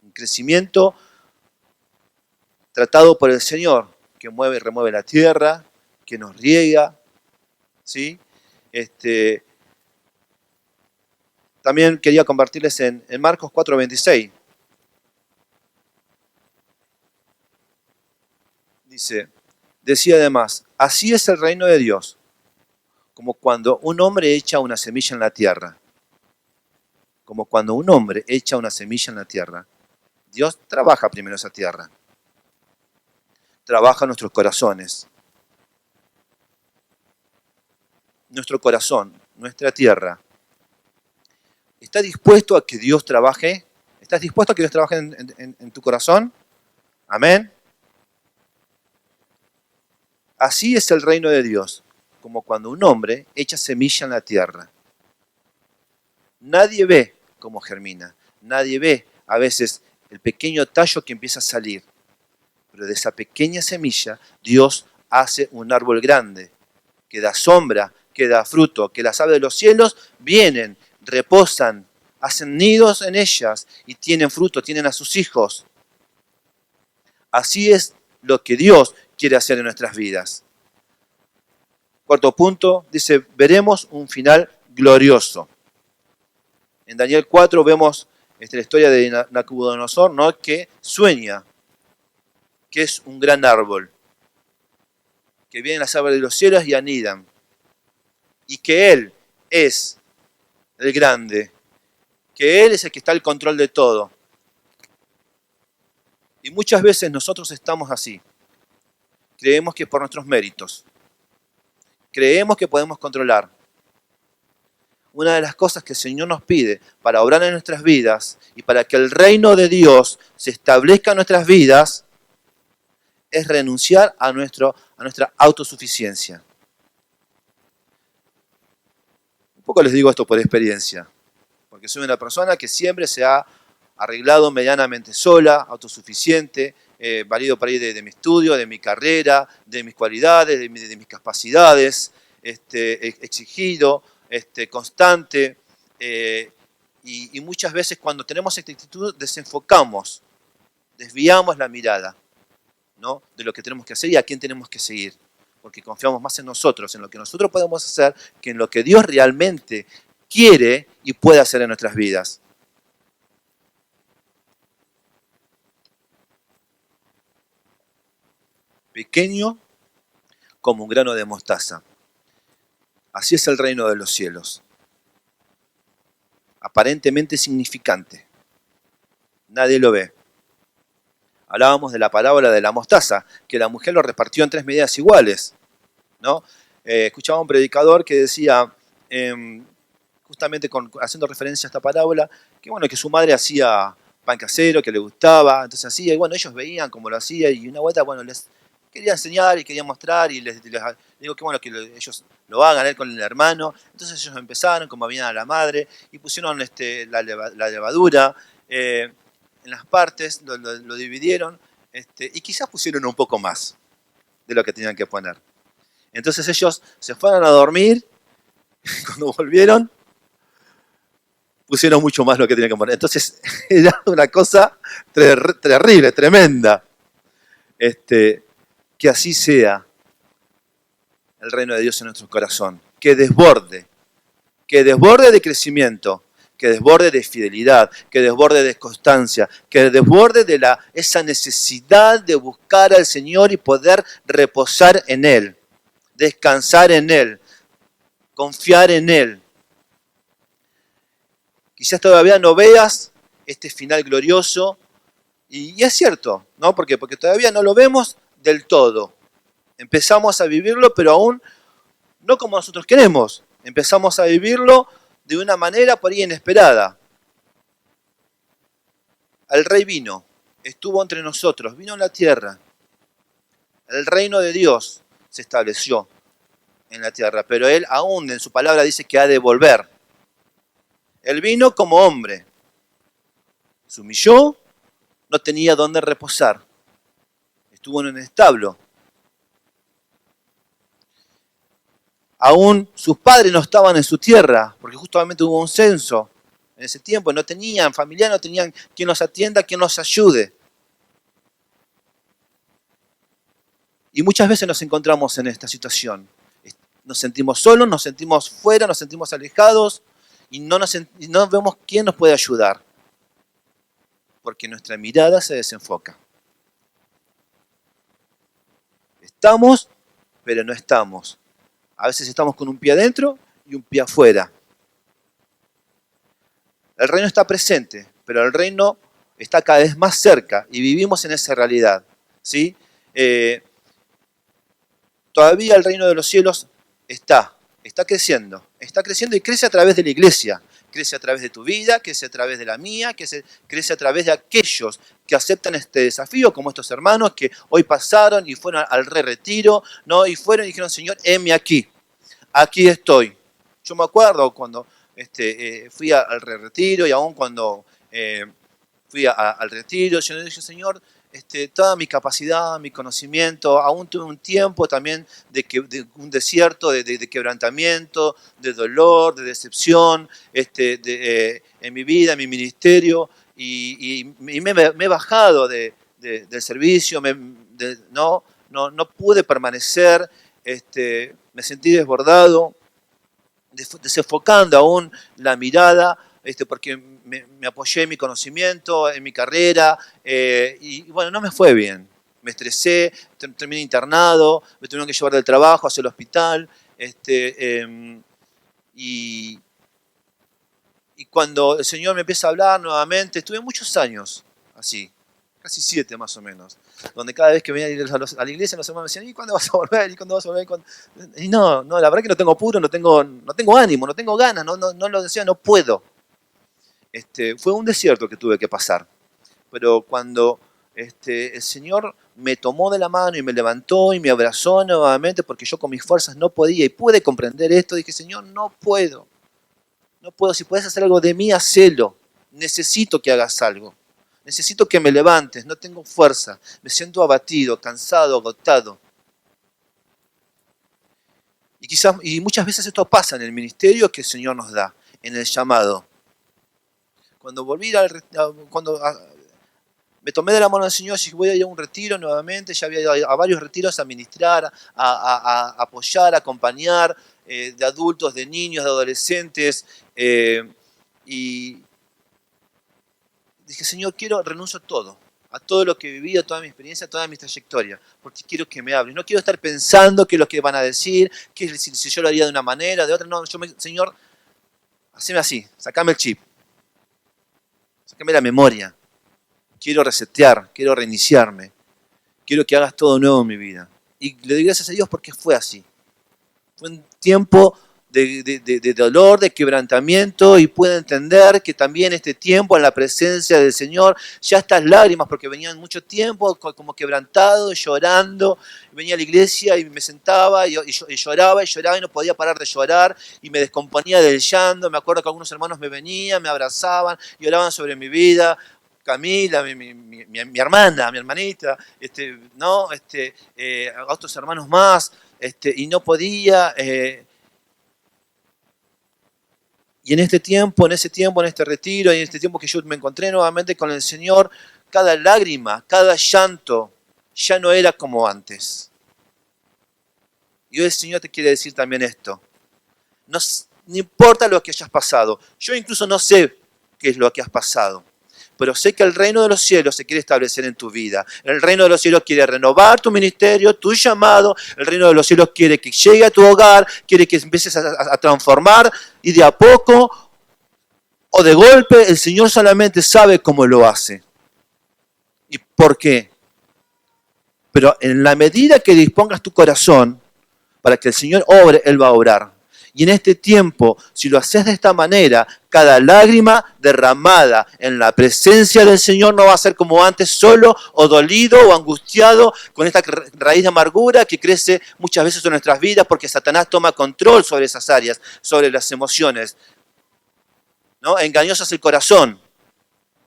Un crecimiento tratado por el Señor, que mueve y remueve la tierra, que nos riega, ¿sí? También quería compartirles en Marcos 4:26. Decía además, así es el reino de Dios, como cuando un hombre echa una semilla en la tierra. Como cuando un hombre echa una semilla en la tierra. Dios trabaja primero esa tierra. Trabaja nuestros corazones. Nuestro corazón, nuestra tierra. ¿Estás dispuesto a que Dios trabaje? ¿Estás dispuesto a que Dios trabaje en tu corazón? Amén. Así es el reino de Dios, como cuando un hombre echa semilla en la tierra. Nadie ve cómo germina. Nadie ve a veces el pequeño tallo que empieza a salir. Pero de esa pequeña semilla Dios hace un árbol grande, que da sombra, que da fruto, que las aves de los cielos vienen, reposan, hacen nidos en ellas y tienen fruto, tienen a sus hijos. Así es lo que Dios quiere hacer en nuestras vidas. Cuarto punto, dice, veremos un final glorioso. En Daniel 4 vemos la historia de Nabucodonosor, ¿no? Que sueña, que es un gran árbol, que vienen las aves de los cielos y anidan, y que Él es el grande, que Él es el que está al control de todo. Y muchas veces nosotros estamos así. Creemos que por nuestros méritos. Creemos que podemos controlar. Una de las cosas que el Señor nos pide para obrar en nuestras vidas y para que el reino de Dios se establezca en nuestras vidas es renunciar a nuestra autosuficiencia. Un poco les digo esto por experiencia, porque soy una persona que siempre se ha arreglado medianamente sola, autosuficiente, valido para ir de mi estudio, de mi carrera, de mis cualidades, de mis capacidades, exigido, constante, y muchas veces cuando tenemos esta actitud desenfocamos, desviamos la mirada, ¿no? De lo que tenemos que hacer y a quién tenemos que seguir, porque confiamos más en nosotros, en lo que nosotros podemos hacer, que en lo que Dios realmente quiere y puede hacer en nuestras vidas. Pequeño como un grano de mostaza. Así es el reino de los cielos. Aparentemente significante. Nadie lo ve. Hablábamos de la parábola de la mostaza, que la mujer lo repartió en 3 medidas iguales, ¿no? Escuchaba un predicador que decía, justamente haciendo referencia a esta parábola, que bueno, que su madre hacía pan casero, que le gustaba, entonces hacía, y bueno, ellos veían cómo lo hacía, y una vuelta, bueno, les quería enseñar y quería mostrar, y les digo que bueno, que ellos lo hagan, él con el hermano. Entonces ellos empezaron, como habían a la madre, y pusieron la levadura en las partes, lo dividieron, y quizás pusieron un poco más de lo que tenían que poner. Entonces ellos se fueron a dormir, cuando volvieron, pusieron mucho más lo que tenían que poner. Entonces era una cosa terrible, tremenda. Que así sea el reino de Dios en nuestro corazón. Que desborde de crecimiento, que desborde de fidelidad, que desborde de constancia, que desborde de esa necesidad de buscar al Señor y poder reposar en Él, descansar en Él, confiar en Él. Quizás todavía no veas este final glorioso, y es cierto, ¿no? Porque todavía no lo vemos del todo. Empezamos a vivirlo, pero aún no como nosotros queremos. Empezamos a vivirlo de una manera por ahí inesperada. El Rey vino, estuvo entre nosotros, vino a la tierra. El reino de Dios se estableció en la tierra, pero Él aún en su palabra dice que ha de volver. Él vino como hombre, se humilló, no tenía dónde reposar, estuvo en un establo. Aún sus padres no estaban en su tierra, porque justamente hubo un censo en ese tiempo. No tenían familia, no tenían quien los atienda, quien los ayude. Y muchas veces nos encontramos en esta situación. Nos sentimos solos, nos sentimos fuera, nos sentimos alejados y no vemos quién nos puede ayudar. Porque nuestra mirada se desenfoca. Estamos, pero no estamos. A veces estamos con un pie adentro y un pie afuera. El reino está presente, pero el reino está cada vez más cerca y vivimos en esa realidad. ¿Sí? Todavía el reino de los cielos está creciendo y crece a través de la iglesia. Crece a través de tu vida, crece a través de la mía, crece a través de aquellos que aceptan este desafío, como estos hermanos que hoy pasaron y fueron al retiro, ¿no? Y fueron y dijeron, Señor, heme aquí estoy. Yo me acuerdo cuando fui al retiro y aún cuando fui al retiro, yo le dije, Señor, toda mi capacidad, mi conocimiento, aún tuve un tiempo también de un desierto, de quebrantamiento, de dolor, de decepción en mi vida, en mi ministerio, y me he bajado del servicio, no pude permanecer, me sentí desbordado, desenfocando aún la mirada, porque me apoyé en mi conocimiento, en mi carrera, y bueno, no me fue bien. Me estresé, terminé internado, me tuvieron que llevar del trabajo hacia el hospital, y cuando el Señor me empieza a hablar nuevamente, estuve muchos años así, casi 7 más o menos, donde cada vez que venía a la iglesia los hermanos me decían, ¿y cuándo vas a volver? ¿Y cuándo vas a volver? Y no, la verdad que no tengo apuro, no tengo ánimo, no tengo ganas, no lo decía, no puedo. Fue un desierto que tuve que pasar, pero cuando el Señor me tomó de la mano y me levantó y me abrazó nuevamente, porque yo con mis fuerzas no podía y pude comprender esto, dije, Señor, no puedo, si puedes hacer algo de mí, hacelo, necesito que hagas algo. Necesito que me levantes, no tengo fuerza, me siento abatido, cansado, agotado. Y muchas veces esto pasa en el ministerio que el Señor nos da, en el llamado. Cuando me tomé de la mano del Señor, y voy a ir a un retiro nuevamente, ya había ido a varios retiros a ministrar, a apoyar, a acompañar, de adultos, de niños, de adolescentes, y dije, Señor, renuncio a todo lo que he vivido, a toda mi experiencia, a toda mi trayectoria, porque quiero que me hables. No quiero estar pensando qué es lo que van a decir, si yo lo haría de una manera, de otra. No, Señor, haceme así, sacame el chip, sacame la memoria. Quiero resetear, quiero reiniciarme, quiero que hagas todo nuevo en mi vida. Y le doy gracias a Dios porque fue así. Fue un tiempo de dolor, de quebrantamiento, y puedo entender que también este tiempo en la presencia del Señor, ya estas lágrimas, porque venían mucho tiempo como quebrantado, llorando, venía a la iglesia y me sentaba y lloraba y no podía parar de llorar y me descomponía del llanto. Me acuerdo que algunos hermanos me venían, me abrazaban y oraban sobre mi vida. Camila, mi hermana, mi hermanita, otros hermanos más, y no podía. Y en ese tiempo, en este retiro, y en este tiempo que yo me encontré nuevamente con el Señor, cada lágrima, cada llanto, ya no era como antes. Y hoy el Señor te quiere decir también esto. No importa lo que hayas pasado. Yo incluso no sé qué es lo que has pasado. Pero sé que el reino de los cielos se quiere establecer en tu vida. El reino de los cielos quiere renovar tu ministerio, tu llamado. El reino de los cielos quiere que llegue a tu hogar, quiere que empieces a transformar, y de a poco o de golpe el Señor solamente sabe cómo lo hace. ¿Y por qué? Pero en la medida que dispongas tu corazón para que el Señor obre, Él va a obrar. Y en este tiempo, si lo haces de esta manera, cada lágrima derramada en la presencia del Señor no va a ser como antes, solo o dolido o angustiado, con esta raíz de amargura que crece muchas veces en nuestras vidas, porque Satanás toma control sobre esas áreas, sobre las emociones. ¿No? Engañoso es el corazón,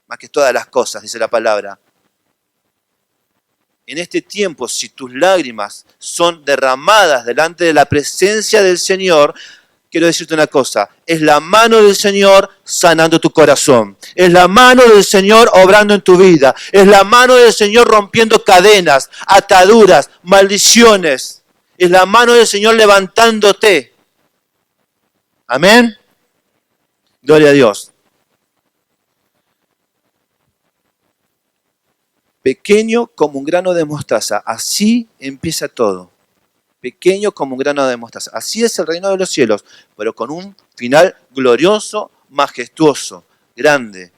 más que todas las cosas, dice la palabra. en este tiempo, si tus lágrimas son derramadas delante de la presencia del Señor, quiero decirte una cosa, es la mano del Señor sanando tu corazón, es la mano del Señor obrando en tu vida, es la mano del Señor rompiendo cadenas, ataduras, maldiciones, es la mano del Señor levantándote. Amén. Gloria a Dios. Pequeño como un grano de mostaza, así empieza todo. Pequeño como un grano de mostaza. Así es el reino de los cielos, pero con un final glorioso, majestuoso, grande.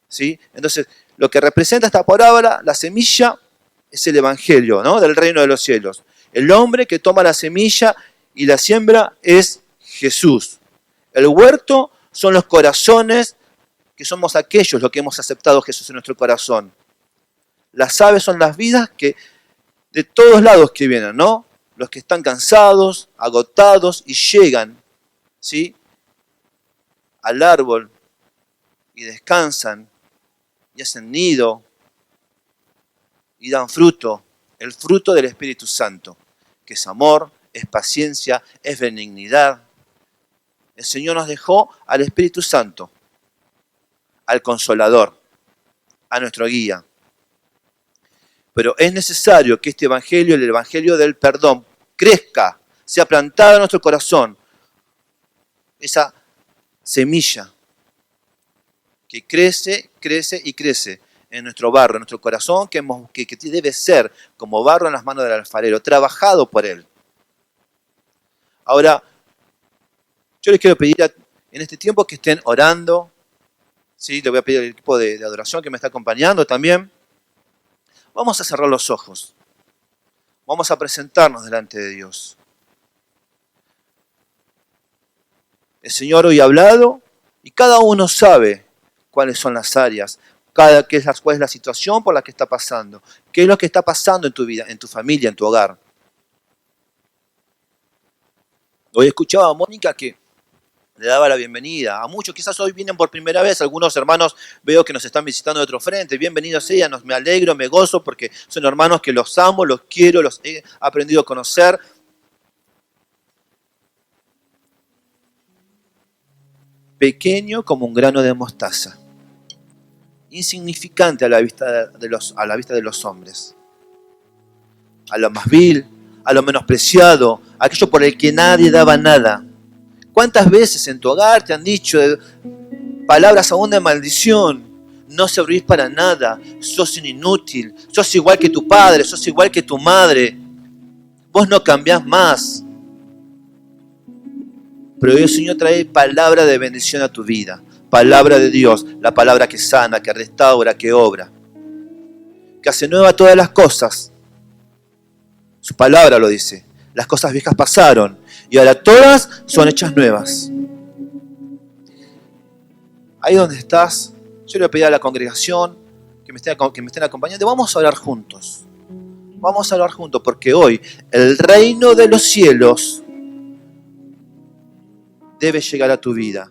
¿Sí? Entonces, lo que representa esta parábola, la semilla, es el evangelio, ¿no? Del reino de los cielos. El hombre que toma la semilla y la siembra es Jesús. El huerto son los corazones, que somos aquellos los que hemos aceptado a Jesús en nuestro corazón. Las aves son las vidas que de todos lados que vienen, ¿no? Los que están cansados, agotados y llegan, ¿sí? Al árbol y descansan y hacen nido y dan fruto, el fruto del Espíritu Santo, que es amor, es paciencia, es benignidad. El Señor nos dejó al Espíritu Santo, al Consolador, a nuestro guía. Pero es necesario que este evangelio, el evangelio del perdón, crezca, sea plantado en nuestro corazón. Esa semilla que crece, crece y crece en nuestro barro, en nuestro corazón, que debe ser como barro en las manos del alfarero, trabajado por él. Ahora, yo les quiero pedir en este tiempo que estén orando. ¿Sí? Le voy a pedir al equipo de adoración que me está acompañando también. Vamos a cerrar los ojos. Vamos a presentarnos delante de Dios. El Señor hoy ha hablado y cada uno sabe cuáles son las áreas, cuál es la situación por la que está pasando, qué es lo que está pasando en tu vida, en tu familia, en tu hogar. Hoy escuchaba a Mónica que le daba la bienvenida. A muchos quizás hoy vienen por primera vez, algunos hermanos veo que nos están visitando de otro frente. Bienvenidos sean, me alegro, me gozo porque son hermanos que los amo, los quiero, los he aprendido a conocer. Pequeño como un grano de mostaza, insignificante a la vista de los hombres, a lo más vil, a lo menospreciado, aquello por el que nadie daba nada. ¿Cuántas veces en tu hogar te han dicho palabras aún de maldición? No servís para nada, sos un inútil, sos igual que tu padre, sos igual que tu madre, vos no cambiás más. Pero hoy el Señor trae palabra de bendición a tu vida, palabra de Dios, la palabra que sana, que restaura, que obra, que hace nueva todas las cosas. Su palabra lo dice, las cosas viejas pasaron y ahora todas son hechas nuevas. Ahí donde estás, yo le voy a pedir a la congregación que me estén acompañando. Vamos a orar juntos. Vamos a orar juntos porque hoy el reino de los cielos debe llegar a tu vida.